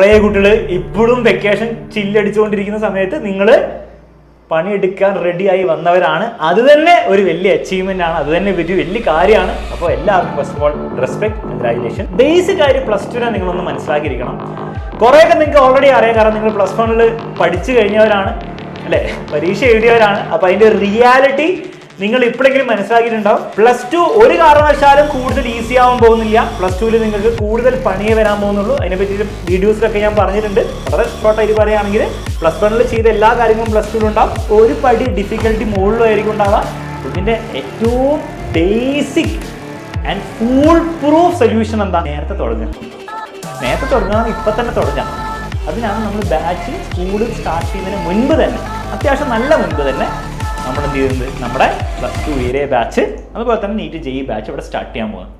കുറേ കുട്ടികൾ ഇപ്പോഴും വെക്കേഷൻ ചില്ലടിച്ചുകൊണ്ടിരിക്കുന്ന സമയത്ത് നിങ്ങൾ പണിയെടുക്കാൻ റെഡിയായി വന്നവരാണ്. അത് തന്നെ ഒരു വലിയ അച്ചീവ്മെന്റ് ആണ്, അത് തന്നെ ഒരു വലിയ കാര്യമാണ്. അപ്പോൾ എല്ലാവർക്കും first of all respect, congratulation. Basic കാര്യം +2 നിങ്ങളൊന്ന് മനസ്സിലാക്കിയിരിക്കണം. കുറേയൊക്കെ നിങ്ങൾക്ക് ഓൾറെഡി അറിയാം, കാരണം നിങ്ങൾ +1 പഠിച്ചു കഴിഞ്ഞവരാണ് അല്ലേ, പരീക്ഷ എഴുതിയവരാണ്. അപ്പോൾ അതിൻ്റെ റിയാലിറ്റി നിങ്ങൾ ഇപ്പോഴെങ്കിലും മനസ്സിലാക്കിയിട്ടുണ്ടാവും. +2 ഒരു കാരണവശാലും കൂടുതൽ ഈസി ആവാൻ പോകുന്നില്ല. +2 നിങ്ങൾക്ക് കൂടുതൽ പണിയെ വരാൻ പോകുന്നുള്ളൂ. അതിനെപ്പറ്റി വീഡിയോസിലൊക്കെ ഞാൻ പറഞ്ഞിട്ടുണ്ട്. വളരെ ഷോർട്ടായിട്ട് പറയുകയാണെങ്കിൽ +1 ചെയ്ത എല്ലാ കാര്യങ്ങളും +2 ഉണ്ടാവും. ഒരു പടി ഡിഫിക്കൽട്ടി മുകളിലായിരിക്കും ഉണ്ടാവുക. ഇതിൻ്റെ ഏറ്റവും basic and full proof solution എന്താ? നേരത്തെ തുടങ്ങുക, ഇപ്പം തന്നെ തുടങ്ങാം. അതിനാണ് നമ്മൾ ബാച്ച് സ്കൂൾ സ്റ്റാർട്ട് ചെയ്യുന്നതിന് മുൻപ് തന്നെ, അത്യാവശ്യം നല്ല മുൻപ് തന്നെ നമ്മൾ എന്ത് ചെയ്യുന്നത്, നമ്മുടെ +2 ബാച്ച് അതുപോലെ തന്നെ NEET JEE ബാച്ച് ഇവിടെ സ്റ്റാർട്ട് ചെയ്യാൻ പോകുന്നത്.